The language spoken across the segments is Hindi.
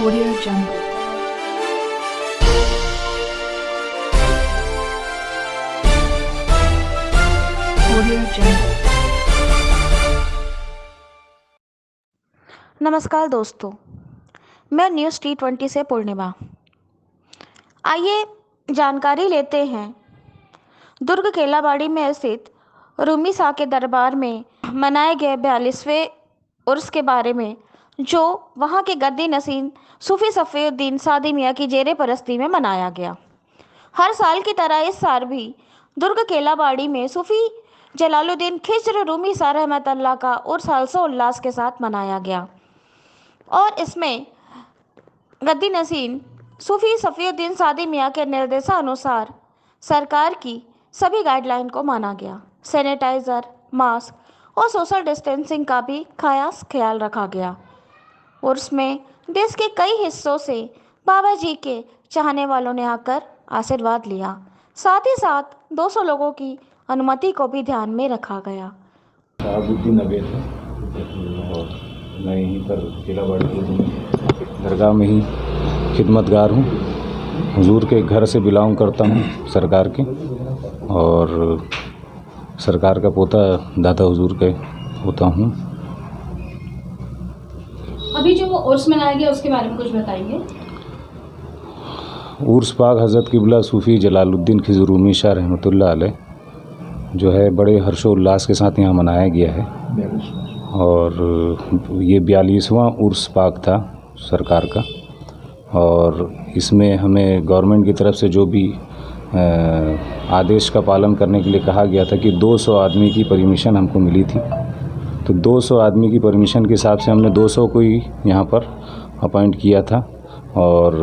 Audio Jungle. Audio Jungle. नमस्कार दोस्तों, मैं न्यूज़ T20 से पूर्णिमा। आइए जानकारी लेते हैं दुर्ग केलाबाड़ी में स्थित रूमी शाह के दरबार में मनाए गए 42वें उर्स के बारे में, जो वहां के गद्दी नसीन सूफी सफ़ीउद्दीन सादी मियाँ की जेरे परस्ती में मनाया गया। हर साल की तरह इस साल भी दुर्ग केलाबाड़ी में सूफी जलालुद्दीन खिज्र रूमी शाह रहमतुल्लाह का उर्स हर्षोल्लास के साथ मनाया गया और इसमें गद्दी नसीन सूफी सफ़ीउद्दीन सादी मियाँ के निर्देशानुसार सरकार की सभी गाइडलाइन को माना गया। सैनिटाइज़र, मास्क और सोशल डिस्टेंसिंग का भी खास ख्याल रखा गया। उर्स में देश के कई हिस्सों से बाबा जी के चाहने वालों ने आकर आशीर्वाद लिया। साथ ही साथ 200 लोगों की अनुमति को भी ध्यान में रखा गया। शहाबुद्दीन अवैध है और मैं यहीं पर केलाबाड़ी दरगाह में ही खिदमतगार हूँ। हुजूर के घर से बिलोंग करता हूँ, सरकार के, और सरकार का पोता दादा हुजूर के होता हूँ। अभी जो उर्स मनाया गया उसके बारे में कुछ बताएंगे? उर्स पाक हज़रत क़िबला सूफ़ी जलालुद्दीन खिज़्र रूमी शाह रहमतुल्लाह अलैह जो है बड़े हर्षोल्लास के साथ यहाँ मनाया गया है और ये 42वां उर्स पाक था सरकार का। और इसमें हमें गवर्नमेंट की तरफ से जो भी आदेश का पालन करने के लिए कहा गया था कि 200 आदमी की परमिशन हमको मिली थी, तो 200 आदमी की परमिशन के हिसाब से हमने 200 को ही यहाँ पर अपॉइंट किया था और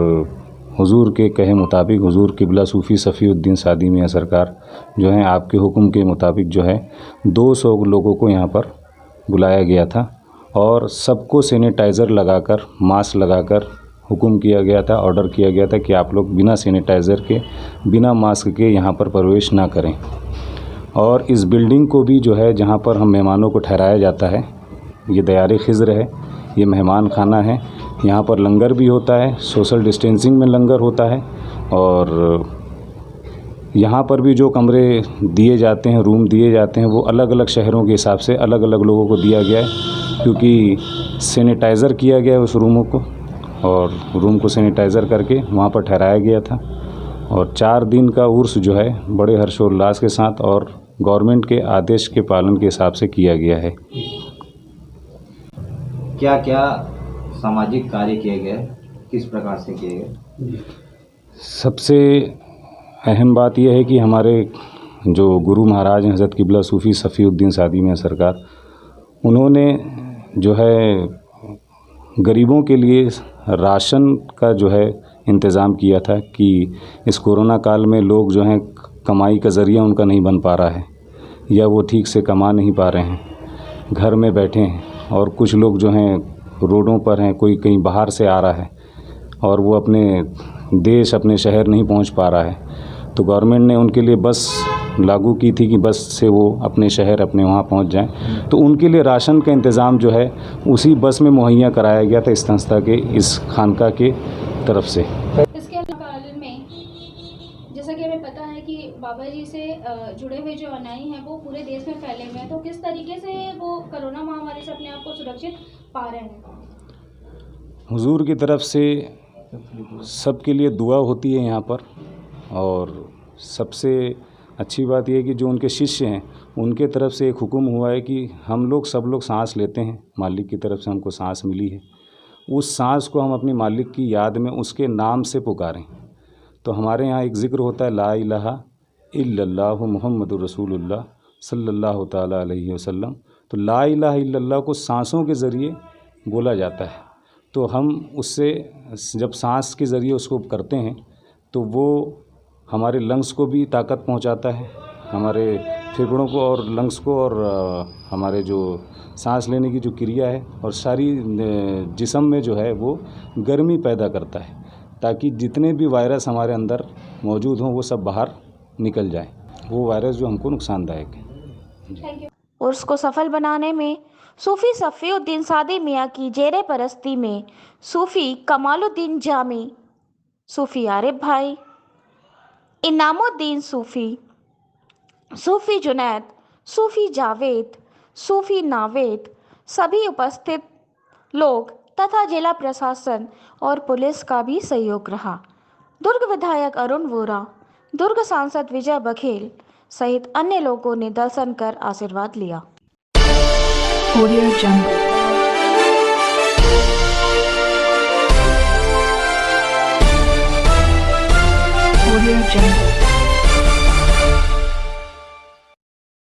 हुजूर के कहे मुताबिक हुजूर क़िबला सूफ़ी सफ़ीउद्दीन सादी मियाँ सरकार जो है आपके हुक्म के मुताबिक जो है 200 लोगों को यहाँ पर बुलाया गया था और सबको सैनिटाइज़र लगाकर, मास्क लगाकर हुक्म किया गया था, ऑर्डर किया गया था कि आप लोग बिना सैनिटाइज़र के, बिना मास्क के यहाँ पर प्रवेश ना करें। और इस बिल्डिंग को भी जो है जहाँ पर हम मेहमानों को ठहराया जाता है, ये दयारे खिज़्र है, ये मेहमान खाना है। यहाँ पर लंगर भी होता है, सोशल डिस्टेंसिंग में लंगर होता है और यहाँ पर भी जो कमरे दिए जाते हैं, रूम दिए जाते हैं, वो अलग अलग शहरों के हिसाब से अलग अलग लोगों को दिया गया है, क्योंकि सैनिटाइज़र किया गया है उस रूमों को और रूम को सैनिटाइज़र करके वहाँ पर ठहराया गया था। और 4 दिन का उर्स जो है बड़े हर्षोल्लास के साथ और गवर्नमेंट के आदेश के पालन के हिसाब से किया गया है। क्या क्या सामाजिक कार्य किए गए, किस प्रकार से किए गए? सबसे अहम बात यह है कि हमारे जो गुरु महाराज हैं हज़रत क़िबला सूफ़ी सफ़ीउद्दीन सादी मियाँ सरकार, उन्होंने जो है गरीबों के लिए राशन का जो है इंतज़ाम किया था कि इस कोरोना काल में लोग जो हैं कमाई का ज़रिया उनका नहीं बन पा रहा है या वो ठीक से कमा नहीं पा रहे हैं, घर में बैठे हैं और कुछ लोग जो हैं रोडों पर हैं, कोई कहीं बाहर से आ रहा है और वो अपने देश, अपने शहर नहीं पहुंच पा रहा है, तो गवर्नमेंट ने उनके लिए बस लागू की थी कि बस से वो अपने शहर, अपने वहाँ पहुंच जाएं। तो उनके लिए राशन का इंतज़ाम जो है उसी बस में मुहैया कराया गया था इस संस्था के, इस खानका के तरफ से। इसके काल में जैसा कि हमें पता है कि बाबा जी से जुड़े हुए जो अनुयायी हैं वो पूरे देश में फैले हुए हैं, तो किस तरीके से वो कोरोना महामारी से अपने आप को सुरक्षित पा रहे हैं? हुजूर की तरफ से सबके लिए दुआ होती है यहाँ पर, और सबसे अच्छी बात यह है कि जो उनके शिष्य हैं उनके तरफ से एक हुक्म हुआ है कि हम लोग सब लोग सांस लेते हैं, मालिक की तरफ से हमको सांस मिली है, उस सांस को हम अपनी मालिक की याद में उसके नाम से पुकारें। तो हमारे यहाँ एक ज़िक्र होता है, ला इलाहा इल्लल्लाहु मुहम्मदुर रसूलुल्लाह सल्लल्लाहु ताला अलैहि वसल्लम। तो ला इलाहा इल्लल्लाह को सांसों के ज़रिए बोला जाता है, तो हम उससे जब सांस के ज़रिए उसको करते हैं तो वो हमारे लंग्स को भी ताकत पहुंचाता है, हमारे फेफड़ों को और लंग्स को, और हमारे जो सांस लेने की जो क्रिया है और सारी जिस्म में जो है वो गर्मी पैदा करता है, ताकि जितने भी वायरस हमारे अंदर मौजूद हों वो सब बाहर निकल जाए, वो वायरस जो हमको नुकसानदायक है। उर्स को सफल बनाने में सूफी सफ़ीउद्दीन सादी मियाँ की जेरे परस्ती में सूफी कमालुद्दीन जामी, सूफी आरिफ भाई, इनामुद्दीन सूफी, सूफी जुनैद, सूफी जावेद, सूफी नावेद, सभी उपस्थित लोग तथा जिला प्रशासन और पुलिस का भी सहयोग रहा। दुर्ग विधायक अरुण वोरा, दुर्ग सांसद विजय बघेल सहित अन्य लोगों ने दर्शन कर आशीर्वाद लिया। Audio Jungle. Audio Jungle.